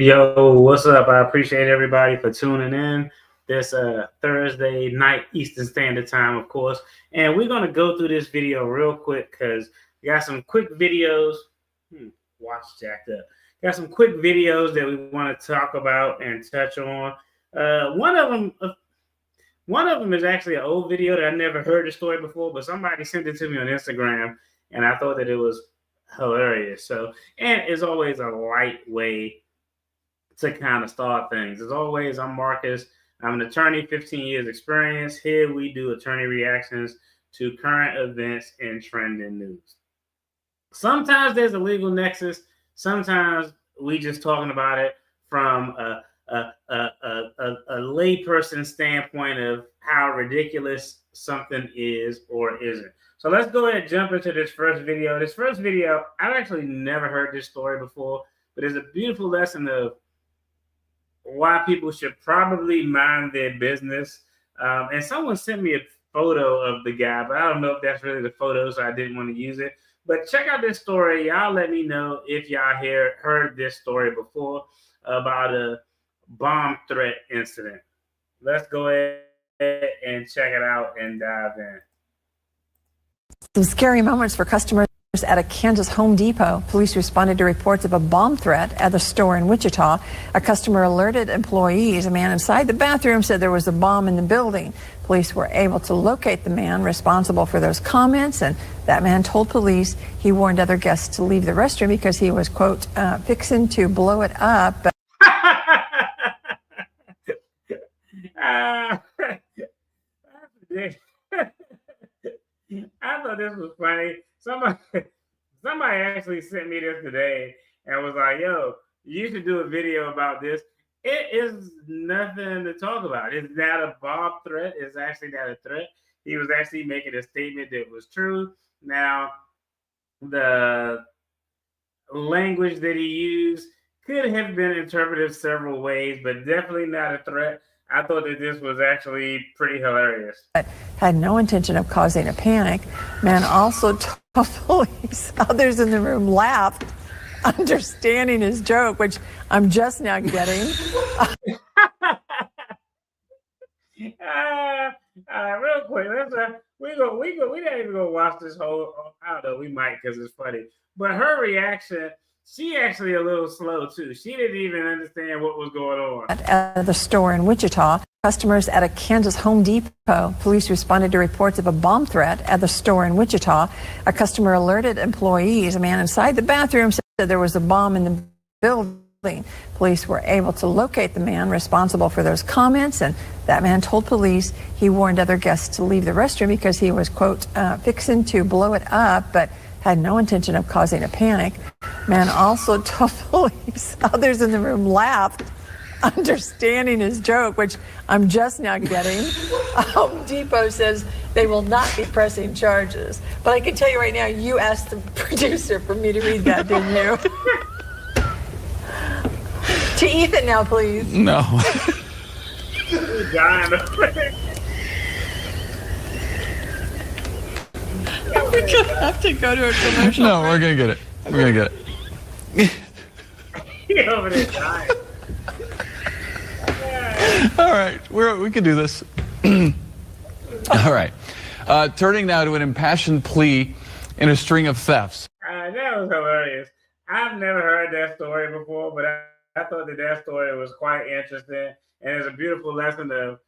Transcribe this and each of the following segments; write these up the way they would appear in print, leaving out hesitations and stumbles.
Yo, what's up? I appreciate everybody for tuning in this Thursday night Eastern Standard Time, of course. And we're going to go through this video real quick because we got some quick videos. Watch jacked up. Got some quick videos that we want to talk about and touch on. One of them is actually an old video that I never heard the story before, but somebody sent it to me on Instagram, and I thought that it was hilarious. So, and it's always a light way to kind of start things. As always, I'm Marcus. I'm an attorney, 15 years experience. Here we do attorney reactions to current events and trending news. Sometimes there's a legal nexus. Sometimes we just talking about it from a layperson standpoint of how ridiculous something is or isn't. So let's go ahead and jump into this first video. This first video, I've actually never heard this story before, but it's a beautiful lesson of why people should probably mind their business. And someone sent me a photo of the guy, but I don't know if that's really the photo, so I didn't want to use it. But check out this story. Y'all let me know if y'all heard this story before about a bomb threat incident. Let's go ahead and check it out and dive in. Some scary moments for customers at a Kansas Home Depot. Police responded to reports of a bomb threat at the store in Wichita. A customer alerted employees. A man inside the bathroom said there was a bomb in the building. Police were able to locate the man responsible for those comments, and that man told police he warned other guests to leave the restroom because he was, quote, fixing to blow it up. I thought this was funny. Somebody actually sent me this today and was like, yo, you should do a video about this. It is nothing to talk about. It's not a bomb threat. It's actually not a threat. He was actually making a statement that was true. Now, the language that he used could have been interpreted several ways, but definitely not a threat. I thought that this was actually pretty hilarious. Had no intention of causing a panic. Man also told police others in the room laughed, understanding his joke, which I'm just now getting. Real quick, we not even gonna watch this whole. I don't know, we might because it's funny. But her reaction she actually a little slow too. She didn't even understand what was going on. At the store in Wichita, customers at a Kansas Home Depot, police responded to reports of a bomb threat at the store in Wichita. A customer alerted employees. A man inside the bathroom said there was a bomb in the building. Police were able to locate the man responsible for those comments, and that man told police he warned other guests to leave the restroom because he was, quote, fixing to blow it up, but had no intention of causing a panic. Man also told police others in the room laughed, understanding his joke, which I'm just now getting. Home Depot says they will not be pressing charges. But I can tell you right now, you asked the producer for me to read that, didn't you? To Ethan now, please. No. We're dying over there. We're going to have to go to a commercial. No, we're going to get it. We're going to get it. He over there dying. All right, we can do this. All right. Turning now to an impassioned plea in a string of thefts. That was hilarious. I've never heard that story before, but I thought that story was quite interesting. And it's a beautiful lesson of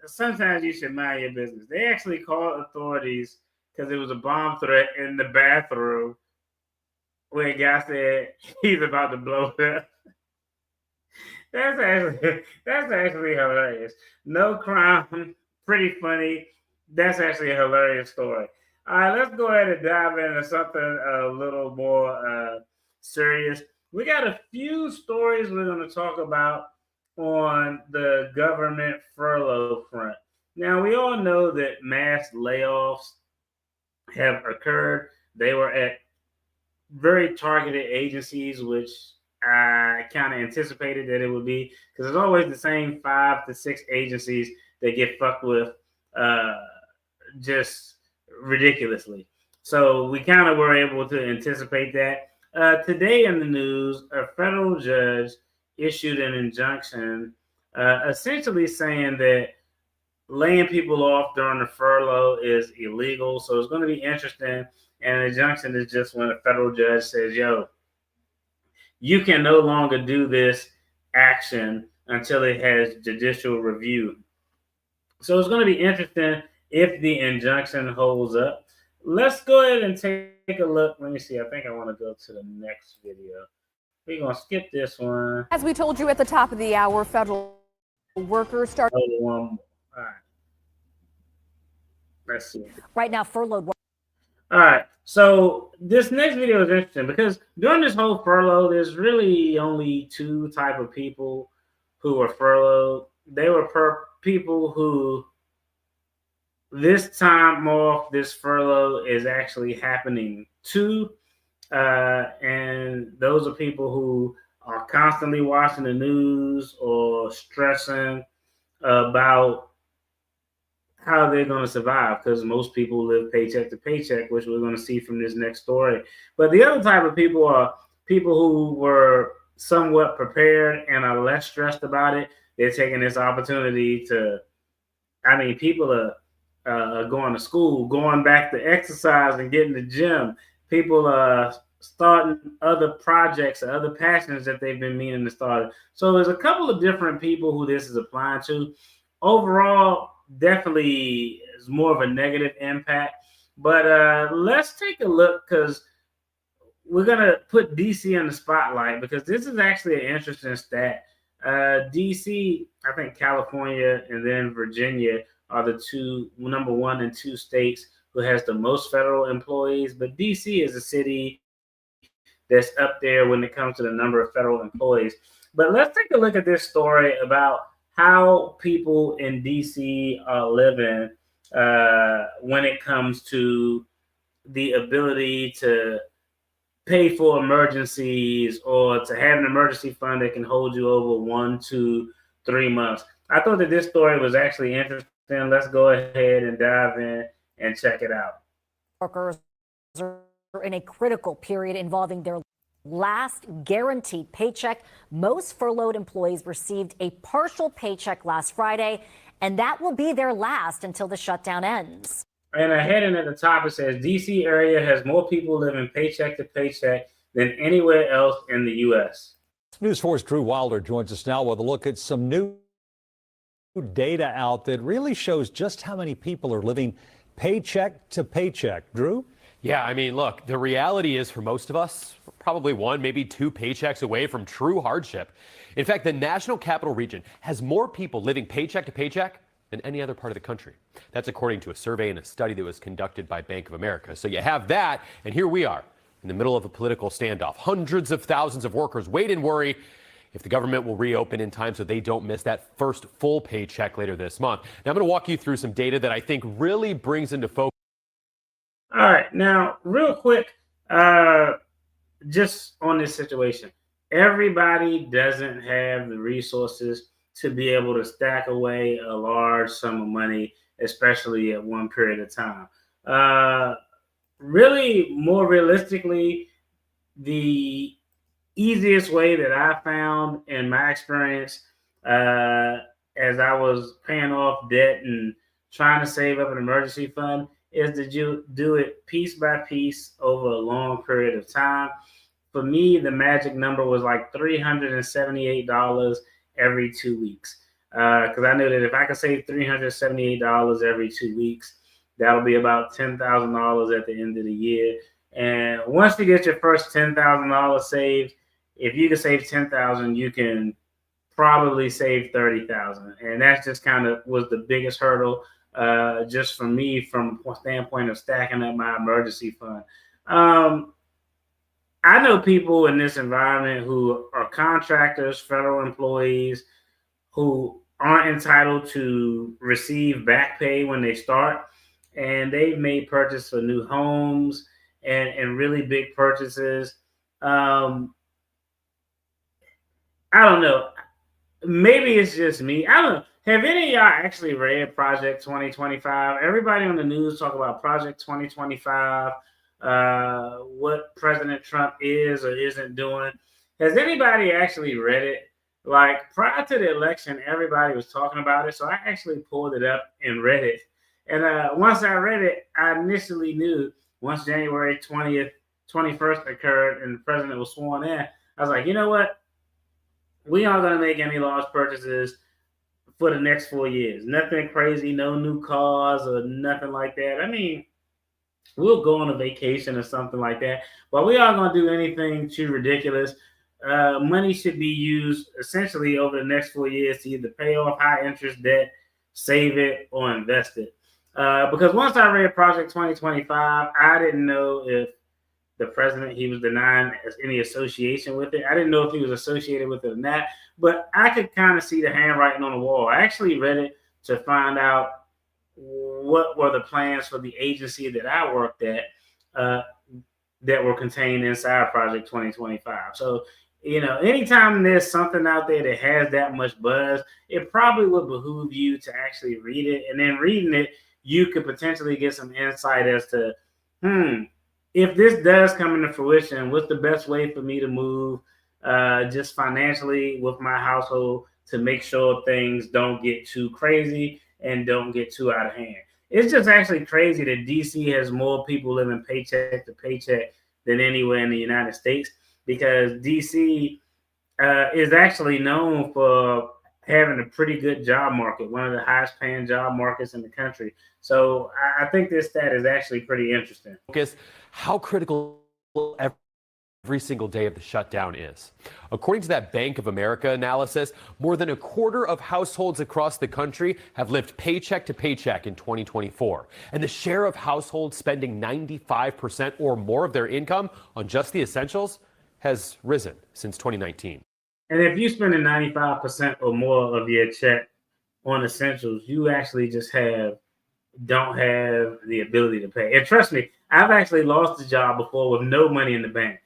sometimes you should mind your business. They actually called authorities because it was a bomb threat in the bathroom where a guy said he's about to blow it up. That's actually hilarious. No crime, pretty funny. That's actually a hilarious story. All right, let's go ahead and dive into something a little more serious. We got a few stories we're going to talk about on the government furlough front. Now, we all know that mass layoffs have occurred. They were at very targeted agencies, which I kind of anticipated that it would be, because it's always the same 5 to 6 agencies that get fucked with just ridiculously. So we kind of were able to anticipate that. Today in the news, a federal judge issued an injunction essentially saying that laying people off during the furlough is illegal. So it's going to be interesting. And an injunction is just when a federal judge says, yo, you can no longer do this action until it has judicial review. So it's going to be interesting if the injunction holds up. Let's go ahead and take a look. Let me see. I think I want to go to the next video. We're going to skip this one. As we told you at the top of the hour, federal workers started. All right. Let's see. Right now, furloughed. All right. So this next video is interesting because during this whole furlough, there's really only 2 type of people who were furloughed. They were people who this time off, this furlough is actually happening to. And those are people who are constantly watching the news or stressing about how they're going to survive, because most people live paycheck to paycheck, which we're going to see from this next story. But the other type of people are people who were somewhat prepared and are less stressed about it. They're taking this opportunity to, people are going to school, going back to exercise and getting the gym. People are starting other projects or other passions that they've been meaning to start. So there's a couple of different people who this is applying to. Overall, definitely is more of a negative impact. But let's take a look, because we're going to put DC on the spotlight, because this is actually an interesting stat. DC, I think California and then Virginia are the number 1 and 2 states who has the most federal employees. But DC is a city that's up there when it comes to the number of federal employees. But let's take a look at this story about how people in DC are living when it comes to the ability to pay for emergencies or to have an emergency fund that can hold you over 1 to 3 months. I thought that this story was actually interesting. Let's go ahead and dive in and check it out. Workers are in a critical period involving their last guaranteed paycheck. Most furloughed employees received a partial paycheck last Friday, and that will be their last until the shutdown ends. And a heading at the top, it says DC area has more people living paycheck to paycheck than anywhere else in the U.S. News 4's Drew Wilder joins us now with a look at some new data out that really shows just how many people are living paycheck to paycheck. Drew? Yeah, I mean, look, the reality is for most of us, we're probably one, maybe two paychecks away from true hardship. In fact, the National Capital Region has more people living paycheck to paycheck than any other part of the country. That's according to a survey and a study that was conducted by Bank of America. So you have that, and here we are in the middle of a political standoff. Hundreds of thousands of workers wait and worry if the government will reopen in time so they don't miss that first full paycheck later this month. Now, I'm going to walk you through some data that I think really brings into focus. All right, now, real quick, just on this situation, everybody doesn't have the resources to be able to stack away a large sum of money, especially at one period of time. Really, more realistically, the easiest way that I found in my experience, as I was paying off debt and trying to save up an emergency fund, is to do it piece by piece over a long period of time. For me, the magic number was like $378 every 2 weeks. Because I knew that if I could save $378 every 2 weeks, that'll be about $10,000 at the end of the year. And once you get your first $10,000 saved, if you can save $10,000, you can probably save $30,000. And that just kind of was the biggest hurdle, just for me, from a standpoint of stacking up my emergency fund. I know people in this environment who are contractors, federal employees, who aren't entitled to receive back pay when they start, and they've made purchases for new homes and really big purchases. I don't know. Maybe it's just me. I don't know. Have any of y'all actually read Project 2025? Everybody on the news talk about Project 2025, what President Trump is or isn't doing. Has anybody actually read it? Like, prior to the election, everybody was talking about it, so I actually pulled it up and read it. And once I read it, I initially knew, once January 20th, 21st occurred and the president was sworn in, I was like, you know what? We aren't going to make any large purchases for the next 4 years. Nothing crazy, no new cars or nothing like that. I mean, we'll go on a vacation or something like that, but we aren't going to do anything too ridiculous. Money should be used essentially over the next 4 years to either pay off high interest debt, save it, or invest it. Because once I read Project 2025, I didn't know if the president, he was denying any association with it. I didn't know if he was associated with it or not, but I could kind of see the handwriting on the wall. I actually read it to find out what were the plans for the agency that I worked at, that were contained inside Project 2025. So, you know, anytime there's something out there that has that much buzz, it probably would behoove you to actually read it. And then reading it, you could potentially get some insight as to, if this does come into fruition, what's the best way for me to move just financially with my household to make sure things don't get too crazy and don't get too out of hand. It's just actually crazy that DC has more people living paycheck to paycheck than anywhere in the United States, because DC is actually known for having a pretty good job market, one of the highest paying job markets in the country. So I think this stat is actually pretty interesting. Focus how critical every single day of the shutdown is. According to that Bank of America analysis, more than a quarter of households across the country have lived paycheck to paycheck in 2024. And the share of households spending 95% or more of their income on just the essentials has risen since 2019. And if you're spending 95% or more of your check on essentials, you actually just don't have the ability to pay. And trust me, I've actually lost a job before with no money in the bank.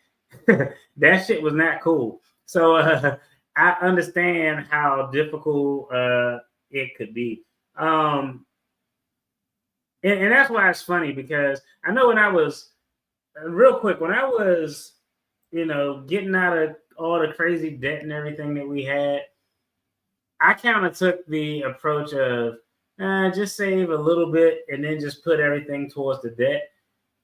That shit was not cool. So I understand how difficult it could be. And that's why it's funny, because I know when I was, real quick, when I was, getting out of all the crazy debt and everything that we had, I kind of took the approach of just save a little bit and then just put everything towards the debt.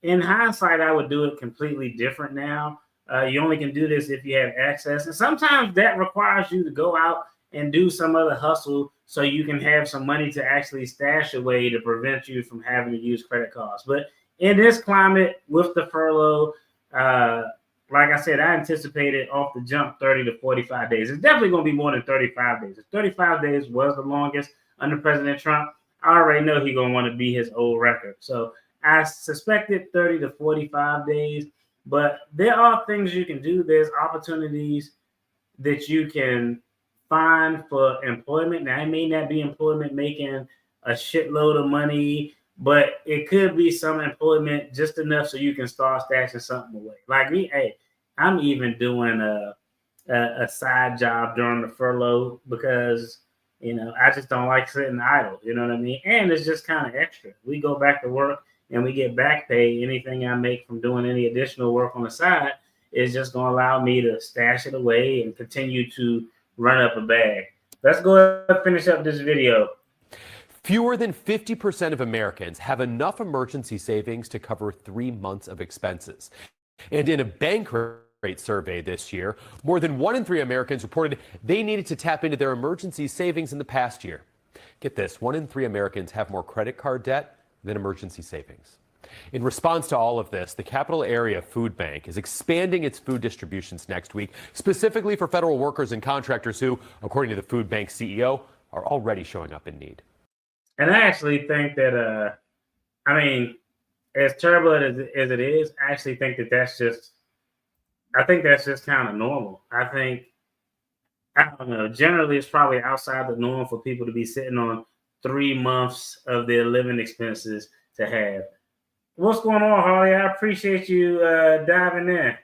In hindsight, I would do it completely different now. You only can do this if you have access. And sometimes that requires you to go out and do some other hustle so you can have some money to actually stash away to prevent you from having to use credit cards. But in this climate with the furlough, like I said, I anticipated off the jump 30 to 45 days. It's definitely going to be more than 35 days. If 35 days was the longest under President Trump, I already know he's going to want to beat his old record. So I suspected 30 to 45 days, but there are things you can do. There's opportunities that you can find for employment. Now, it may not be employment making a shitload of money, but it could be some employment just enough so you can start stashing something away. Like me, hey, I'm even doing a side job during the furlough because, you know, I just don't like sitting idle. You know what I mean? And it's just kind of extra. We go back to work and we get back pay. Anything I make from doing any additional work on the side is just going to allow me to stash it away and continue to run up a bag. Let's go ahead and finish up this video. Fewer than 50% of Americans have enough emergency savings to cover 3 months of expenses. And in a bank rate survey this year, more than 1 in 3 Americans reported they needed to tap into their emergency savings in the past year. Get this, 1 in 3 Americans have more credit card debt than emergency savings. In response to all of this, the Capital Area Food Bank is expanding its food distributions next week, specifically for federal workers and contractors who, according to the food bank CEO, are already showing up in need. And I actually think that, I mean, as terrible as it is, I actually think that that's just kind of normal. I don't know, generally it's probably outside the norm for people to be sitting on 3 months of their living expenses to have. What's going on, Harley? I appreciate you diving in.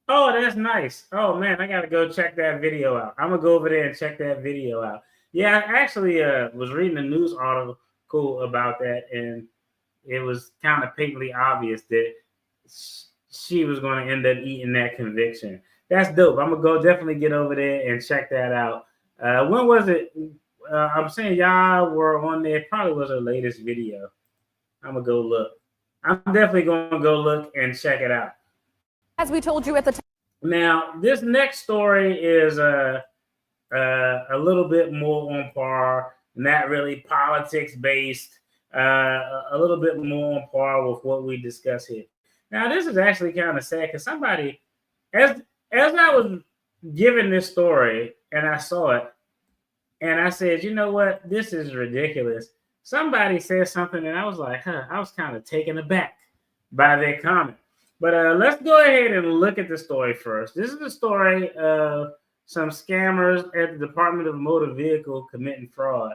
Oh, that's nice. Oh, man, I got to go check that video out. I'm going to go over there and check that video out. Yeah, I actually was reading a news article about that, and it was kind of patently obvious that she was going to end up eating that conviction. That's dope. I'm going to go definitely get over there and check that out. When was it? I'm saying y'all were on there. It probably was her latest video. I'm going to go look. I'm definitely going to go look and check it out. As we told you at the time. Now, this next story is a little bit more on par, not really politics based, a little bit more on par with what we discuss here. Now, this is actually kind of sad because somebody, as I was given this story and I saw it, and I said, you know what, this is ridiculous. Somebody said something, and I was like, I was kind of taken aback by their comment. But let's go ahead and look at the story first. This is the story of some scammers at the Department of Motor Vehicle committing fraud.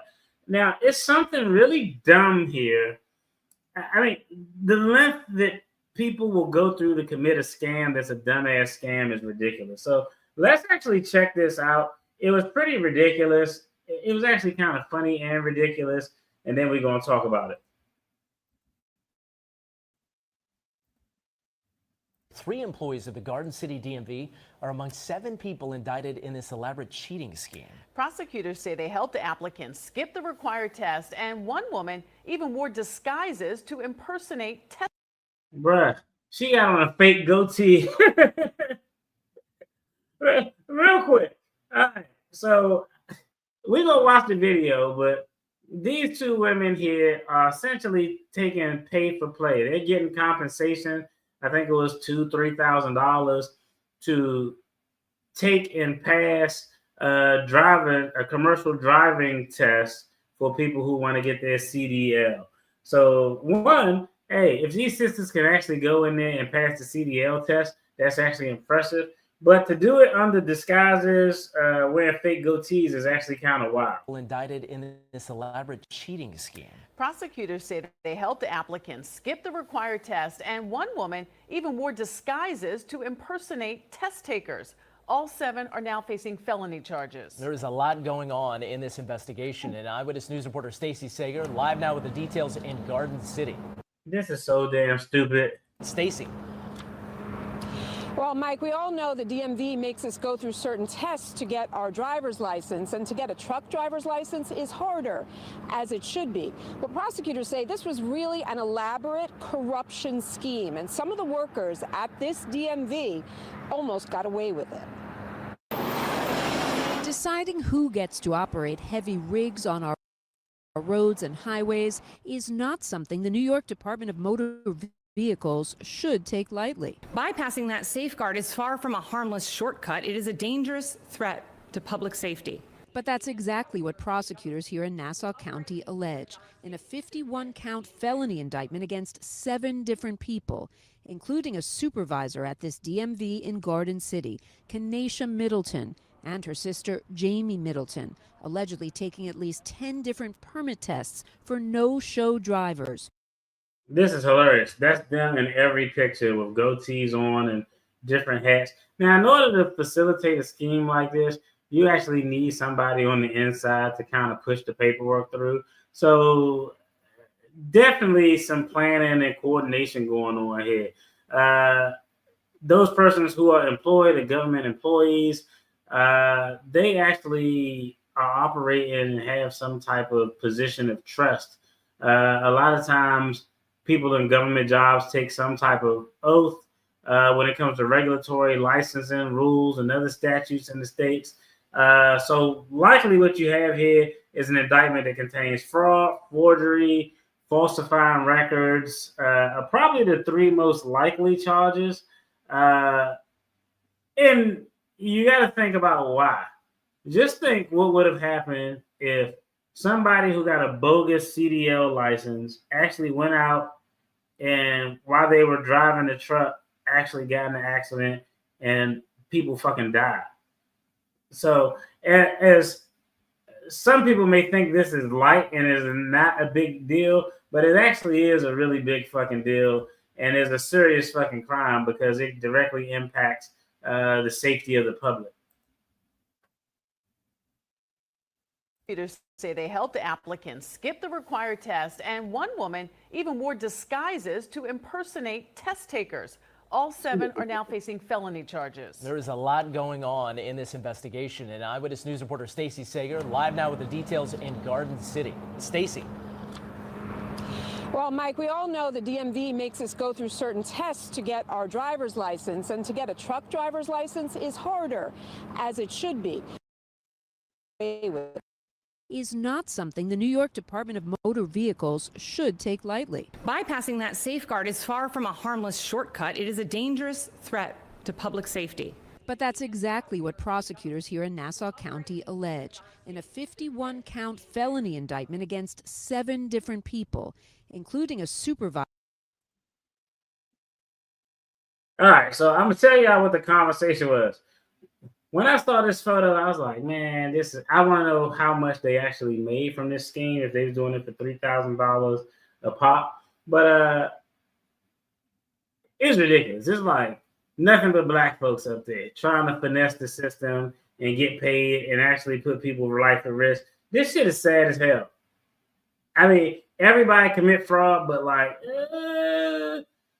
Now, it's something really dumb here. I mean, the length that people will go through to commit a scam that's a dumbass scam is ridiculous. So let's actually check this out. It was pretty ridiculous. It was actually kind of funny and ridiculous. And then we're going to talk about it. 3 employees of the Garden City DMV are among 7 people indicted in this elaborate cheating scheme. Prosecutors say they helped the applicants skip the required test, and one woman even wore disguises to impersonate test. Bruh, she got on a fake goatee. Real quick. All right, so we're going to watch the video, but these 2 women here are essentially taking pay for play. They're getting compensation. I think it was $2,000-$3,000 to take and pass a commercial driving test for people who want to get their CDL. So one, hey, if these sisters can actually go in there and pass the CDL test, that's actually impressive. But to do it under disguises, wearing fake goatees is actually kind of wild. Indicted in this elaborate cheating scheme. Prosecutors say they helped the applicants skip the required test, and one woman even wore disguises to impersonate test takers. All 7 are now facing felony charges. There is a lot going on in this investigation, and Eyewitness News reporter Stacey Sager live now with the details in Garden City. This is so damn stupid. Stacey. Well, Mike, we all know the DMV makes us go through certain tests to get our driver's license, and to get a truck driver's license is harder, as it should be. But prosecutors say this was really an elaborate corruption scheme, and some of the workers at this DMV almost got away with it. Deciding who gets to operate heavy rigs on our roads and highways is not something the New York Department of Motor Vehicles should take lightly. Bypassing that safeguard is far from a harmless shortcut. It is a dangerous threat to public safety. But that's exactly what prosecutors here in Nassau County allege in a 51-count felony indictment against 7 different people, including a supervisor at this DMV in Garden City, Kenesha Middleton, and her sister Jamie Middleton, allegedly taking at least 10 different permit tests for no-show drivers. This is hilarious. That's them in every picture with goatees on and different hats. Now, in order to facilitate a scheme like this, you actually need somebody on the inside to kind of push the paperwork through. So definitely some planning and coordination going on here. Those persons who are employed, the government employees, they actually are operating and have some type of position of trust. A lot of times, people in government jobs take some type of oath when it comes to regulatory licensing rules and other statutes in the states. So likely what you have here is an indictment that contains fraud, forgery, falsifying records, probably the 3 most likely charges. And you got to think about why. Just think what would have happened if somebody who got a bogus CDL license actually went out and while they were driving the truck actually got in an accident and people fucking died. So as some people may think this is light and is not a big deal, but it actually is a really big fucking deal and is a serious fucking crime because it directly impacts the safety of the public. Prosecutors say they helped applicants skip the required test, and one woman even wore disguises to impersonate test takers. All 7 are now facing felony charges. There is a lot going on in this investigation, and Eyewitness News reporter Stacey Sager live now with the details in Garden City. Stacey. Well, Mike, we all know the DMV makes us go through certain tests to get our driver's license, and to get a truck driver's license is harder, as it should be. Is not something the New York Department of Motor Vehicles should take lightly. Bypassing that safeguard is far from a harmless shortcut. It is a dangerous threat to public safety. But that's exactly what prosecutors here in Nassau County allege in a 51-count felony indictment against 7 different people, including a supervisor. All right, so I'm gonna tell y'all what the conversation was. When I saw this photo, I was like, man, I want to know how much they actually made from this scheme, if they were doing it for $3,000 a pop. But it's ridiculous. It's like nothing but black folks up there trying to finesse the system and get paid and actually put people's life at risk. This shit is sad as hell. I mean, everybody commit fraud, but like,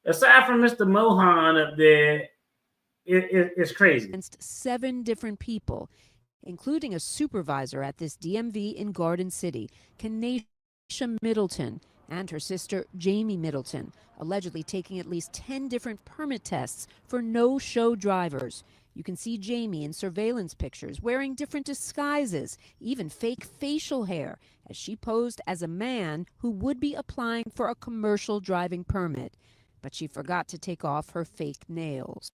aside from Mr. Mohan up there, it's crazy. Against 7 different people, including a supervisor at this DMV in Garden City, Kenesha Middleton, and her sister Jamie Middleton, allegedly taking at least 10 different permit tests for no-show drivers. You can see Jamie in surveillance pictures wearing different disguises, even fake facial hair, as she posed as a man who would be applying for a commercial driving permit. But she forgot to take off her fake nails.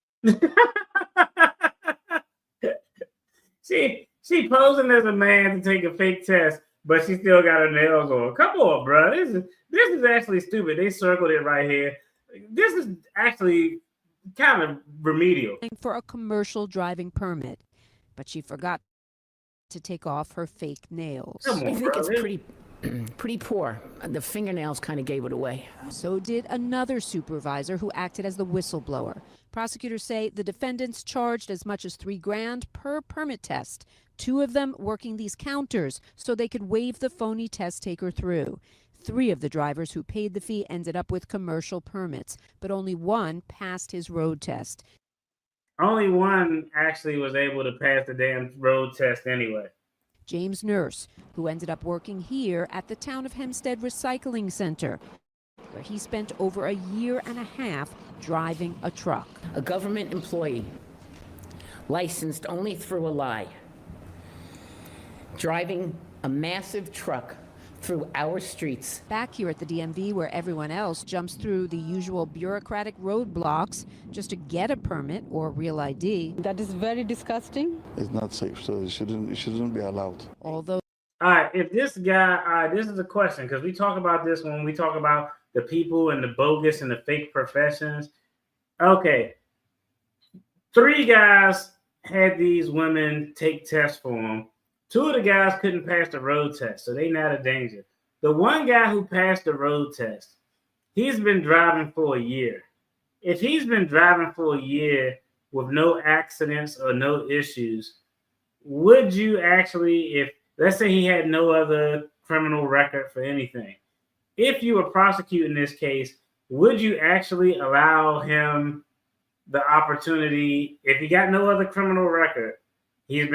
She posing as a man to take a fake test, but she still got her nails on. Come on, bro. This is actually stupid. They circled it right here. This is actually kind of remedial. For a commercial driving permit, but she forgot to take off her fake nails. Come on, I think bro. it's pretty poor. The fingernails kind of gave it away. So did another supervisor who acted as the whistleblower. Prosecutors say the defendants charged as much as $3,000 per permit test, 2 of them working these counters so they could wave the phony test taker through. 3 of the drivers who paid the fee ended up with commercial permits, but only 1 passed his road test. Only one actually was able to pass the damn road test anyway. James Nurse, who ended up working here at the Town of Hempstead Recycling Center, where he spent over a year and a half driving a truck. A government employee, licensed only through a lie, driving a massive truck through our streets. Back here at the DMV, where everyone else jumps through the usual bureaucratic roadblocks just to get a permit or real ID. That is very disgusting. It's not safe, so it shouldn't be allowed. Although, all right, if this guy, all right, this is a question, because we talk about this when we talk about the people and the bogus and the fake professions. Okay, 3 guys had these women take tests for them. 2 of the guys couldn't pass the road test, so they not a danger. The one guy who passed the road test, he's been driving for a year. If he's been driving for a year with no accidents or no issues, would you actually, if let's say he had no other criminal record for anything, if you were prosecuting this case, would you actually allow him the opportunity, if he got no other criminal record, he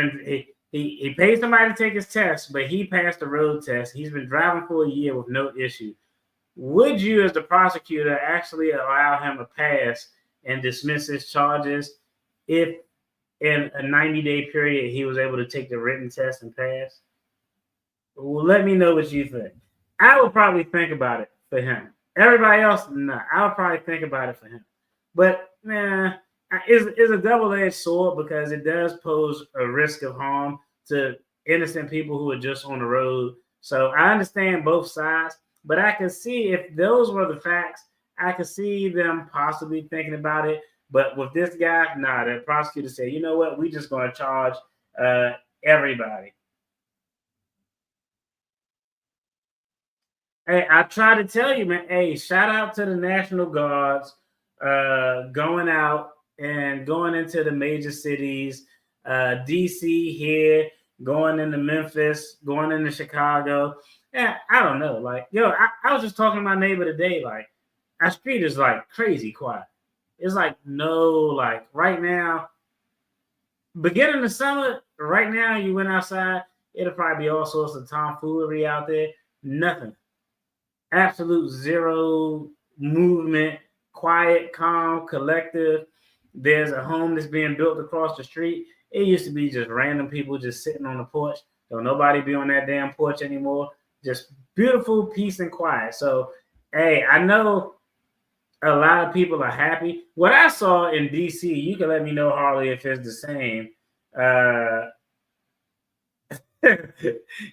paid somebody to take his test, but he passed the road test. He's been driving for a year with no issue. Would you, as the prosecutor, actually allow him a pass and dismiss his charges if in a 90-day period he was able to take the written test and pass? Well, let me know what you think. I would probably think about it for him. Everybody else, no. I would probably think about it for him. But, man, it's a double-edged sword because it does pose a risk of harm to innocent people who are just on the road. So I understand both sides, but I can see if those were the facts, I could see them possibly thinking about it. But with this guy, nah, the prosecutor said, you know what, we just going to charge everybody. Hey, I try to tell you, man, hey, shout out to the National Guards going out and going into the major cities, DC here, going into Memphis, going into Chicago. Yeah, I don't know. Like, yo, I was just talking to my neighbor today. Like, our street is like crazy quiet. It's like like right now, beginning of summer, right now, you went outside, it'll probably be all sorts of tomfoolery out there. Nothing. Absolute zero movement, quiet, calm, collective. There's a home that's being built across the street. It used to be just random people just sitting on the porch. Don't nobody be on that damn porch anymore. Just beautiful peace and quiet. So, hey, I know a lot of people are happy. What I saw in DC, you can let me know, Harley, if it's the same.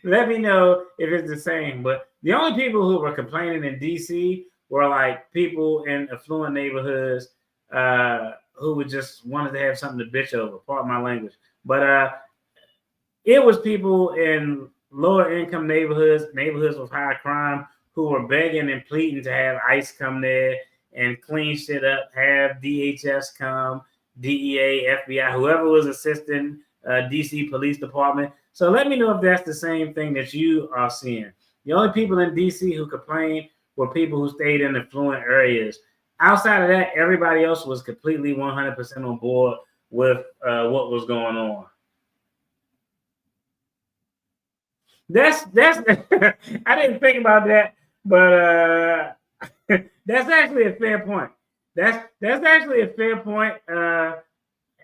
Let me know if it's the same. But the only people who were complaining in DC were like people in affluent neighborhoods who would just wanted to have something to bitch over. Pardon my language. But it was people in lower income neighborhoods with high crime, who were begging and pleading to have ICE come there and clean shit up, have DHS come, DEA, FBI, whoever was assisting DC Police Department. So let me know if that's the same thing that you are seeing. The only people in DC who complained were people who stayed in affluent areas. Outside of that, everybody else was completely 100% on board with what was going on. That's I didn't think about that, but that's actually a fair point. That's actually a fair point.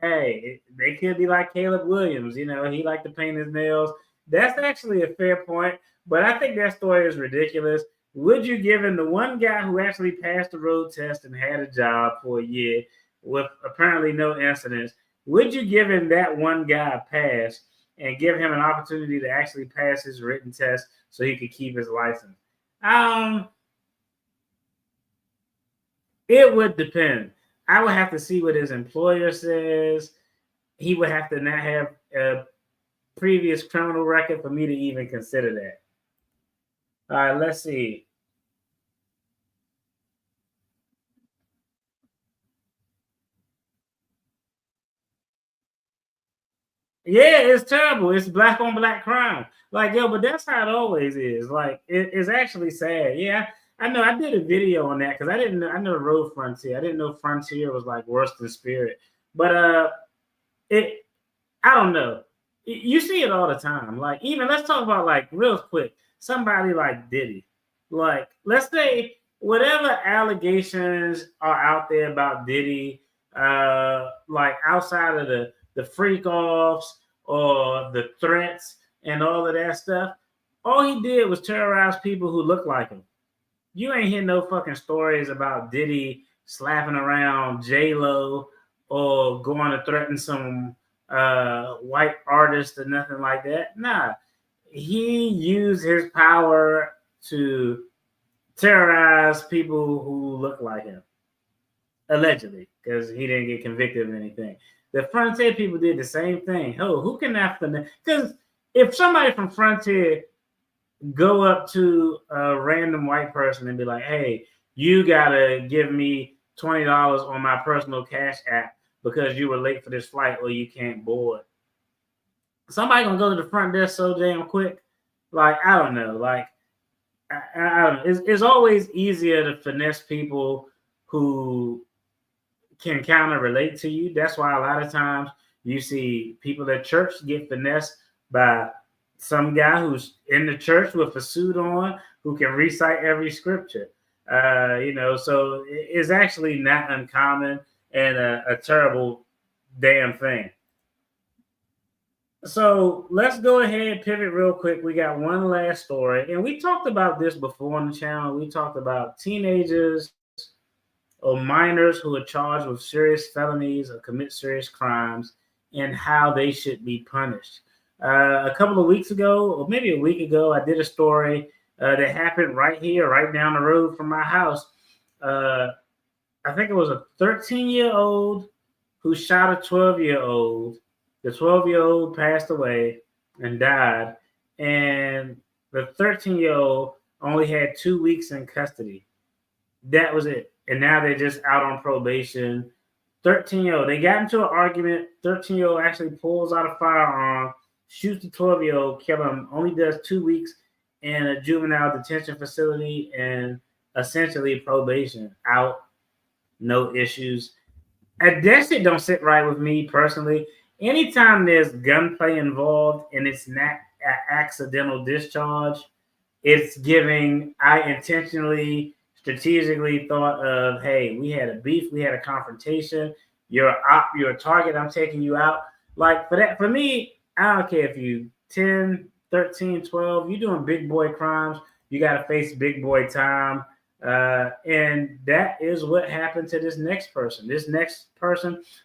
Hey, they could be like Caleb Williams, you know, he liked to paint his nails. That's actually a fair point, but I think that story is ridiculous. Would you give him the one guy who actually passed the road test and had a job for a year with apparently no incidents? Would you give him that one guy a pass and give him an opportunity to actually pass his written test so he could keep his license? It would depend. I would have to see what his employer says. He would have to not have a previous criminal record for me to even consider that. All right, let's see. Yeah, it's terrible. It's black on black crime. Like, yo, but that's how it always is. Like, it's actually sad. Yeah, I know. I did a video on that because I didn't know. I know Road Frontier. I didn't know Frontier was like worse than Spirit. But I don't know. You see it all the time. Like, even let's talk about, like, real quick, somebody like Diddy. Like, let's say whatever allegations are out there about Diddy, like outside of the freak offs or the threats and all of that stuff, all he did was terrorize people who look like him. You ain't hear no fucking stories about Diddy slapping around J-Lo or going to threaten some white artist or nothing like that. Nah, he used his power to terrorize people who look like him, allegedly, because he didn't get convicted of anything. The Frontier people did the same thing. Oh, who can that finesse? Because if somebody from Frontier go up to a random white person and be like, hey, you gotta give me $20 on my personal cash app because you were late for this flight or you can't board. Somebody gonna go to the front desk so damn quick. Like, I don't know. Like, I don't know. It's always easier to finesse people who can kind of relate to you. That's why a lot of times you see people at church get finessed by some guy who's in the church with a suit on who can recite every scripture. So it's actually not uncommon and a terrible damn thing. So let's go ahead and pivot real quick. We got one last story, and we talked about this before on the channel. We talked about teenagers or minors who are charged with serious felonies or commit serious crimes and how they should be punished. A couple of weeks ago, or maybe a week ago, I did a story that happened right here, right down the road from my house. I think it was a 13-year-old who shot a 12-year-old. The 12-year-old passed away and died, and the 13-year-old only had 2 weeks in custody. That was it. And now they're just out on probation. 13-year-old, they got into an argument. 13-year-old actually pulls out a firearm, shoots the 12-year-old, kill him, only does 2 weeks in a juvenile detention facility and essentially probation, out, no issues. That shit don't sit right with me personally. Anytime there's gunplay involved and it's not an accidental discharge, it's giving, I intentionally, strategically thought of, hey, we had a beef, we had a confrontation, you're a target, I'm taking you out. Like, for me, I don't care if you 10, 13, 12, you're doing big boy crimes, you got to face big boy time. And that is what happened to this next person.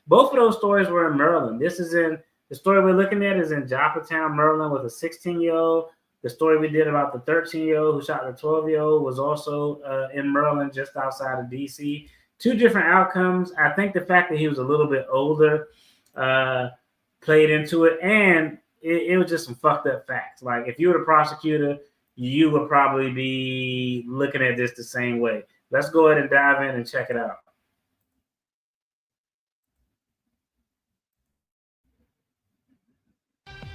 Both of those stories were in Maryland. The story we're looking at is in Joppatown, Maryland, with a 16-year-old. The story we did about the 13-year-old who shot the 12-year-old was also in Maryland, just outside of D.C. Two different outcomes. I think the fact that he was a little bit older played into it, and it was just some fucked up facts. Like, if you were the prosecutor, you would probably be looking at this the same way. Let's go ahead and dive in and check it out.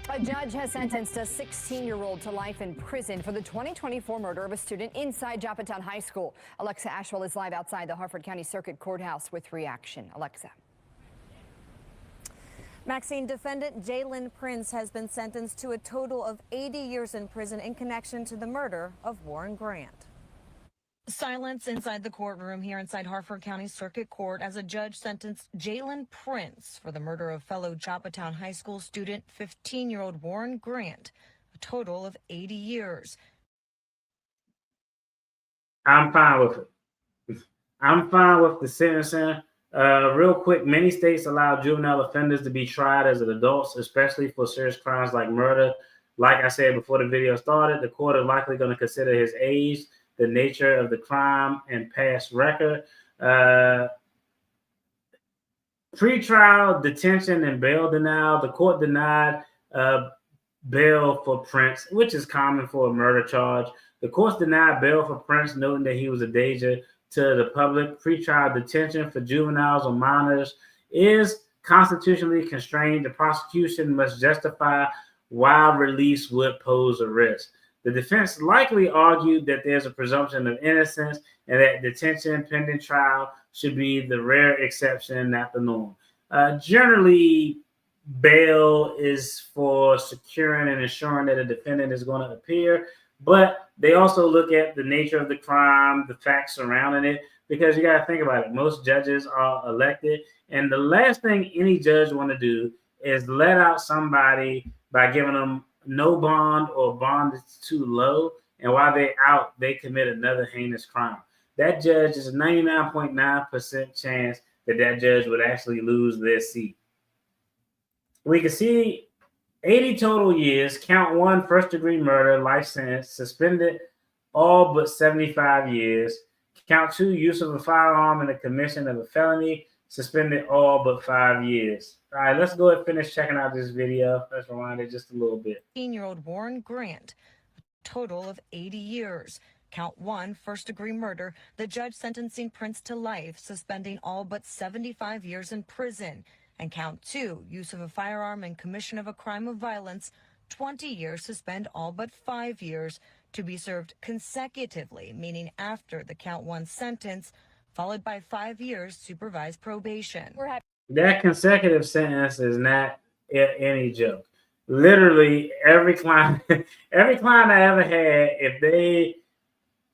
A judge has sentenced a 16-year-old to life in prison for the 2024 murder of a student inside Joppatown High School. Alexa Ashwell is live outside the Harford County Circuit Courthouse with reaction. Alexa. Maxine, defendant Jalen Prince has been sentenced to a total of 80 years in prison in connection to the murder of Warren Grant. Silence inside the courtroom here inside Harford County Circuit Court as a judge sentenced Jalen Prince for the murder of fellow Joppatown High School student 15-year-old Warren Grant, a total of 80 years. I'm fine with it. I'm fine with the sentencing. Real quick, many states allow juvenile offenders to be tried as adults, especially for serious crimes like murder. Like I said before the video started, the court is likely going to consider his age, the nature of the crime, and past record. Pre-trial detention and bail denial. The court denied bail for Prince, which is common for a murder charge. The court denied bail for Prince, noting that he was a danger to the public. Pre-trial detention for juveniles or minors is constitutionally constrained. The prosecution must justify why release would pose a risk. The defense likely argued that there's a presumption of innocence and that detention pending trial should be the rare exception, not the norm. Generally, bail is for securing and ensuring that a defendant is going to appear, but they also look at the nature of the crime, the facts surrounding it, because you got to think about it. Most judges are elected, and the last thing any judge want to do is let out somebody by giving them no bond or bond is too low, and while they're out, they commit another heinous crime. That judge is a 99.9% chance that that judge would actually lose their seat. We can see 80 total years, count one, first-degree murder, life sentence, suspended all but 75 years. Count two, use of a firearm in the commission of a felony, suspended all but 5 years. All right, let's go ahead and finish checking out this video. Let's rewind it just a little bit. 18-year-old Warren Grant, a total of 80 years. Count one, first-degree murder, the judge sentencing Prince to life, suspending all but 75 years in prison. And count two, use of a firearm and commission of a crime of violence, 20 years, suspend all but 5 years, to be served consecutively, meaning after the count one sentence, followed by 5 years supervised probation. That consecutive sentence is not any joke. Literally, every client I ever had, if they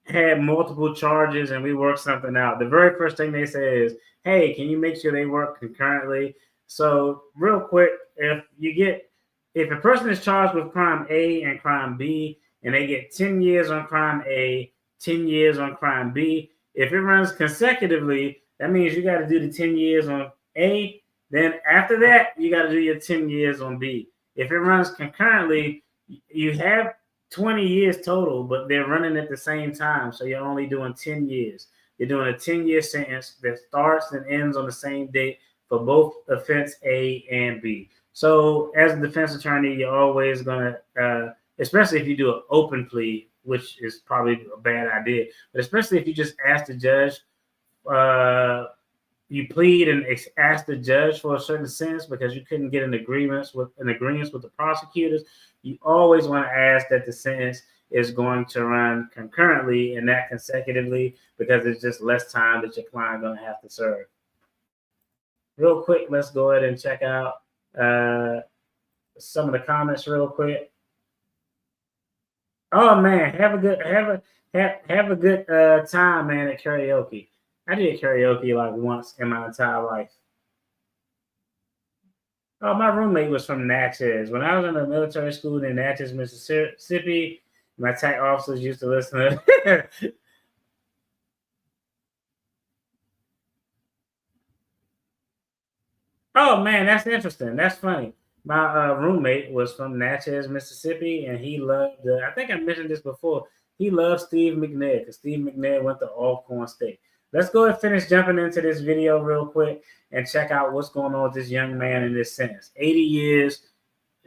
had multiple charges and we worked something out, the very first thing they say is, hey, can you make sure they work concurrently? So real quick, if a person is charged with crime A and crime B, and they get 10 years on crime A, 10 years on crime B, if it runs consecutively, that means you got to do the 10 years on A. Then after that, you got to do your 10 years on B. If it runs concurrently, you have 20 years total, but they're running at the same time. So you're only doing 10 years. You're doing a 10-year sentence that starts and ends on the same date for both offense A and B. So as a defense attorney, you're always going to, especially if you do an open plea, which is probably a bad idea, but especially if you just ask the judge, you plead and ask the judge for a certain sentence because you couldn't get an agreement with the prosecutors, you always want to ask that the sentence is going to run concurrently and not consecutively, because it's just less time that your client going to have to serve. Real quick, let's go ahead and check out some of the comments real quick. Oh man, have a good time, man, at karaoke. I did karaoke like once in my entire life. Oh, my roommate was from Natchez. When I was in a military school in Natchez, Mississippi, my TAC officers used to listen to Oh man, that's interesting. That's funny. My roommate was from Natchez, Mississippi, and he loved. I think I mentioned this before. He loved Steve McNair because Steve McNair went to Alcorn State. Let's go and finish jumping into this video real quick and check out what's going on with this young man in this sentence. 80 years,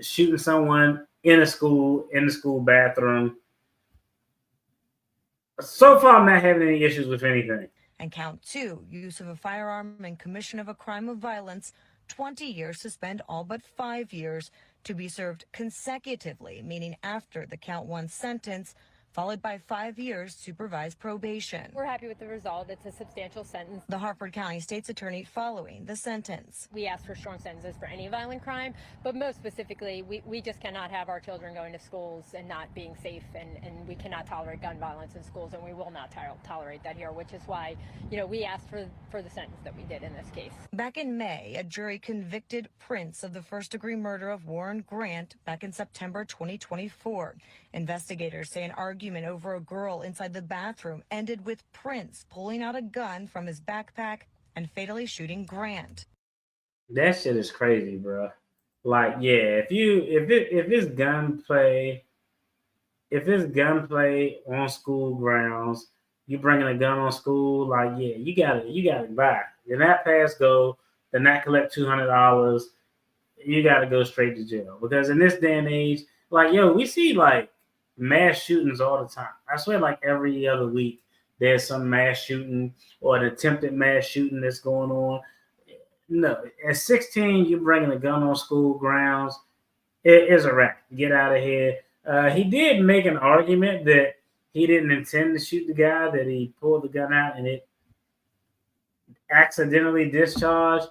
shooting someone in the school bathroom. So far, I'm not having any issues with anything. And count two, use of a firearm and commission of a crime of violence, 20 years, suspend all but 5 years, to be served consecutively, meaning after the count one sentence, followed by 5 years supervised probation. We're happy with the result. It's a substantial sentence. The Harford County State's Attorney following the sentence. We ask for strong sentences for any violent crime, but most specifically, we just cannot have our children going to schools and not being safe, and we cannot tolerate gun violence in schools, and we will not tolerate that here, which is why, we asked for the sentence that we did in this case. Back in May, a jury convicted Prince of the first-degree murder of Warren Grant back in September 2024. Investigators say an argument over a girl inside the bathroom ended with Prince pulling out a gun from his backpack and fatally shooting Grant. That shit is crazy, bro. Like, yeah, if it's gunplay on school grounds, you bringing a gun on school, like, yeah, you gotta buy. You're not pass go, they're not collect $200. You gotta go straight to jail, because in this day and age, like, we see like mass shootings all the time. I swear, like every other week, there's some mass shooting or an attempted mass shooting that's going on. No, at 16, you're bringing a gun on school grounds. It is a wrap. Get out of here. He did make an argument that he didn't intend to shoot the guy, that he pulled the gun out and it accidentally discharged.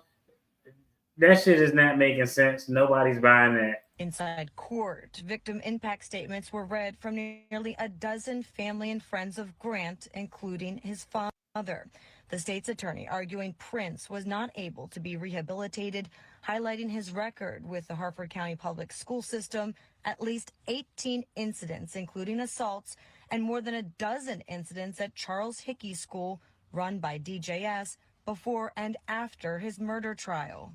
that shit is not making sense. Nobody's buying that. Inside court, victim impact statements were read from nearly a dozen family and friends of Grant, including his father. The state's attorney arguing Prince was not able to be rehabilitated, highlighting his record with the Harford County Public School System, at least 18 incidents, including assaults, and more than a dozen incidents at Charles Hickey School, run by DJS, before and after his murder trial.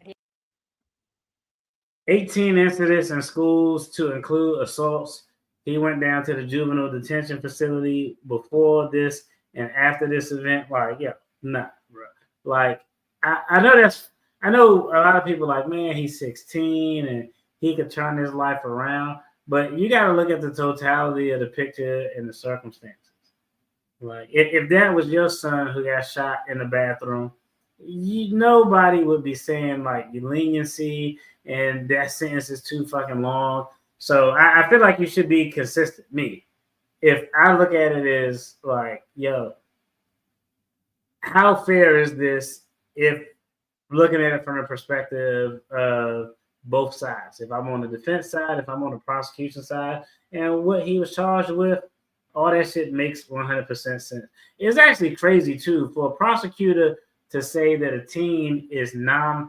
18 incidents in schools to include assaults. He went down to the juvenile detention facility before this and after this event. Like, yeah, nah, bro. Like, I know a lot of people like, man, he's 16 and he could turn his life around. But you got to look at the totality of the picture and the circumstances. Like, if that was your son who got shot in the bathroom, nobody would be saying like leniency and that sentence is too fucking long. So I feel like you should be consistent. Me, if I look at it as like, yo, how fair is this? If looking at it from the perspective of both sides, if I'm on the defense side, if I'm on the prosecution side, and what he was charged with, all that shit makes 100% sense. It's actually crazy too for a prosecutor to say that a teen is not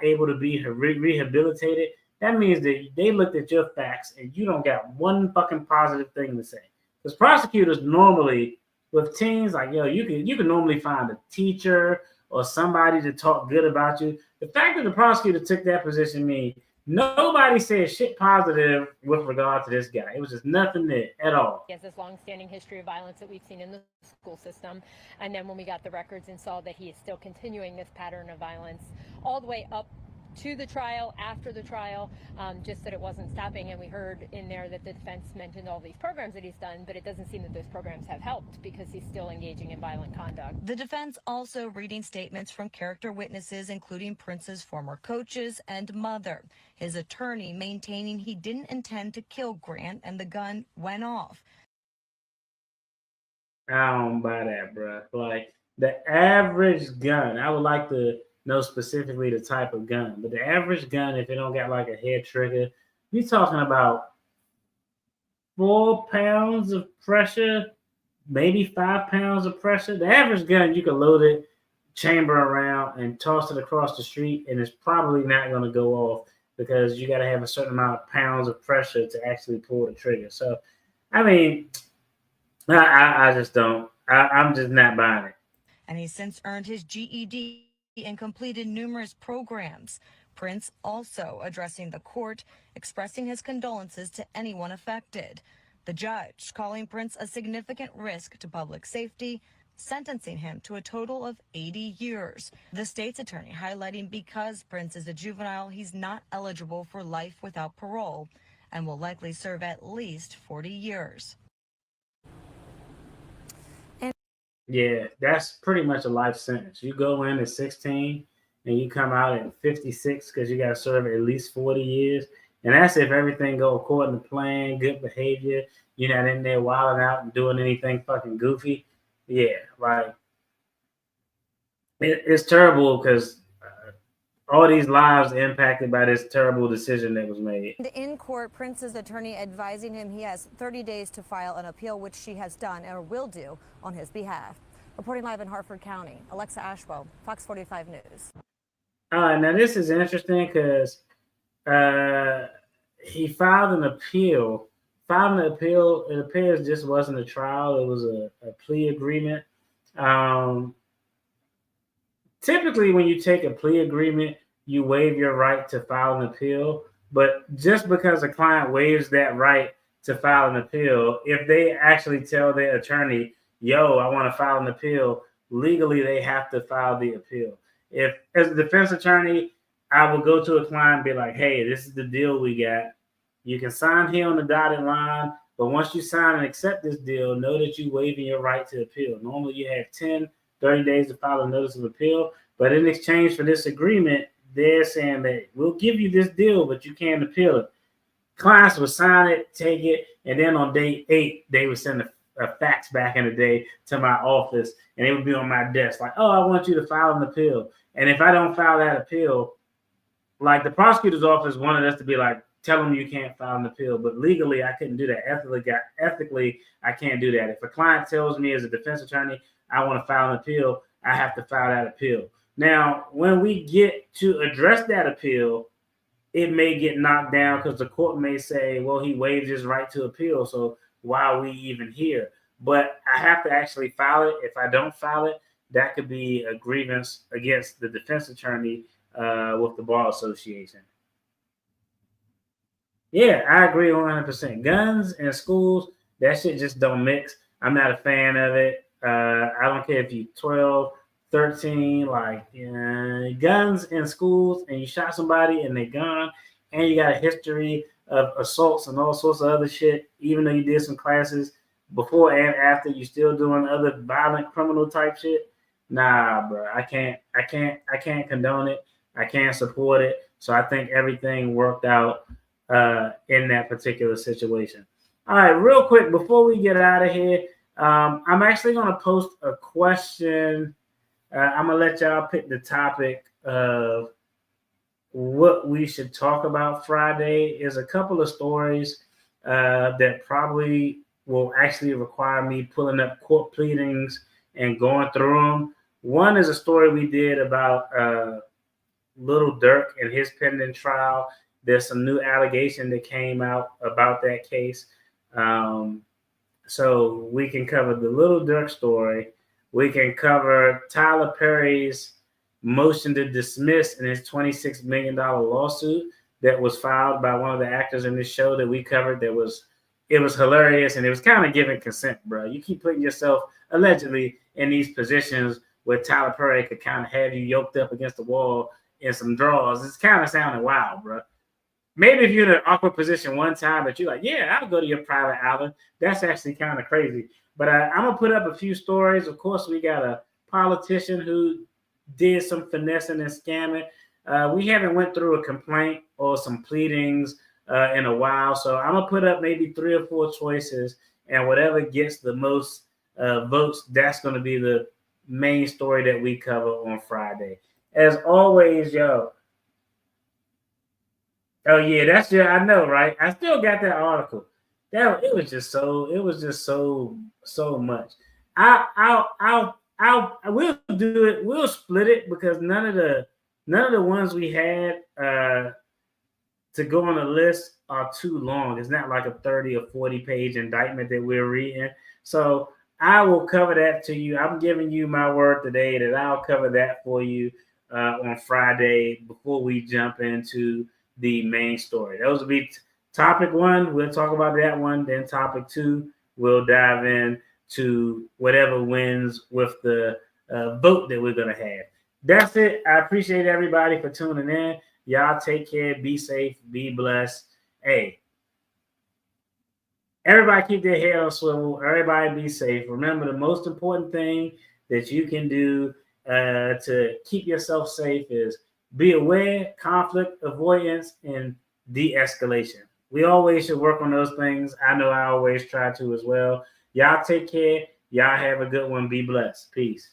able to be rehabilitated. That means that they looked at your facts and you don't got one fucking positive thing to say. Because prosecutors normally with teens, like, yo, you can normally find a teacher or somebody to talk good about you. The fact that the prosecutor took that position means nobody said shit positive with regard to this guy. It was just nothing there at all. He has this long-standing history of violence that we've seen in the school system. And then when we got the records and saw that he is still continuing this pattern of violence all the way up to the trial, after the trial, just that it wasn't stopping. And we heard in there that the defense mentioned all these programs that he's done, but it doesn't seem that those programs have helped because he's still engaging in violent conduct. The defense also reading statements from character witnesses, including Prince's former coaches and mother. His attorney maintaining he didn't intend to kill Grant and the gun went off. I don't buy that, bro. Like, the average gun, I would like to know specifically the type of gun, but the average gun, if it don't got like a head trigger, you're talking about 4 pounds of pressure, maybe 5 pounds of pressure. The average gun, you can load it, chamber around, and toss it across the street, and it's probably not going to go off because you got to have a certain amount of pounds of pressure to actually pull the trigger. So, I mean, I just don't. I'm just not buying it. And he's since earned his GED and completed numerous programs. Prince also addressing the court, expressing his condolences to anyone affected. The judge calling Prince a significant risk to public safety, sentencing him to a total of 80 years. The state's attorney highlighting because Prince is a juvenile, he's not eligible for life without parole and will likely serve at least 40 years. Yeah, that's pretty much a life sentence. You go in at 16 and you come out at 56 because you got to serve at least 40 years. And that's if everything go according to plan, good behavior. You're not in there wilding out and doing anything fucking goofy. Yeah, like, it's terrible because all these lives impacted by this terrible decision that was made. In court, Prince's attorney advising him he has 30 days to file an appeal, which she has done or will do on his behalf. Reporting live in Harford County, Alexa Ashwell, Fox 45 News. Now this is interesting because he filed an appeal. It appears this wasn't a trial. It was a plea agreement. Typically, when you take a plea agreement, you waive your right to file an appeal. But just because a client waives that right to file an appeal, if they actually tell their attorney, yo, I want to file an appeal, legally they have to file the appeal. If, as a defense attorney, I will go to a client and be like, hey, this is the deal we got. You can sign here on the dotted line, but once you sign and accept this deal, know that you're waiving your right to appeal. Normally you have 10, 30 days to file a notice of appeal, but in exchange for this agreement, they're saying that we'll give you this deal, but you can't appeal it. Clients will sign it, take it, and then on day 8, they would send a fax back in the day to my office, and it would be on my desk like, oh, I want you to file an appeal. And if I don't file that appeal, like the prosecutor's office wanted us to be like, tell them you can't file an appeal, but legally I couldn't do that. Ethically, I can't do that. If a client tells me as a defense attorney, I want to file an appeal, I have to file that appeal. Now, when we get to address that appeal, it may get knocked down because the court may say, well, he waived his right to appeal, so why are we even here? But I have to actually file it. If I don't file it, that could be a grievance against the defense attorney with the Bar Association. Yeah, I agree 100%. Guns in schools, that shit just don't mix. I'm not a fan of it. I don't care if you're 12, 13, like guns in schools and you shot somebody and they're gone and you got a history of assaults and all sorts of other shit, even though you did some classes before and after, you still doing other violent criminal type shit. Nah, bro, I can't condone it. I can't support it. So I think everything worked out in that particular situation. All right, real quick before we get out of here, I'm actually going to post a question. I'm going to let y'all pick the topic of what we should talk about Friday. Is a couple of stories that probably will actually require me pulling up court pleadings and going through them. One is a story we did about Little Durk and his pending trial. There's some new allegation that came out about that case. So we can cover the Little Durk story. We can cover Tyler Perry's motion to dismiss in his $26 million lawsuit that was filed by one of the actors in this show that we covered. It was hilarious, and it was kind of giving consent, bro. You keep putting yourself allegedly in these positions where Tyler Perry could kind of have you yoked up against the wall in some drawers. It's kind of sounding wild, bro. Maybe if you're in an awkward position one time, but you're like, yeah, I'll go to your private island. That's actually kind of crazy. But I'm going to put up a few stories. Of course, we got a politician who did some finessing and scamming. We haven't went through a complaint or some pleadings in a while. So I'm going to put up maybe 3 or 4 choices, and whatever gets the most votes, that's going to be the main story that we cover on Friday. As always, yo. Oh yeah, that's I know, right? I still got that article. It was just so much. We'll do it. We'll split it because none of the ones we had to go on the list are too long. It's not like a 30 or 40 page indictment that we're reading. So I will cover that to you. I'm giving you my word today that I'll cover that for you on Friday before we jump into the main story. Those will be topic 1. We'll talk about that one. Then topic 2, we'll dive in to whatever wins with the vote that we're going to have. That's it. I appreciate everybody for tuning in. Y'all take care. Be safe. Be blessed. Hey, everybody keep their head on swivel. Everybody be safe. Remember, the most important thing that you can do to keep yourself safe is be aware, conflict avoidance, and de-escalation. We always should work on those things. I know I always try to as well. Y'all take care. Y'all have a good one. Be blessed. Peace.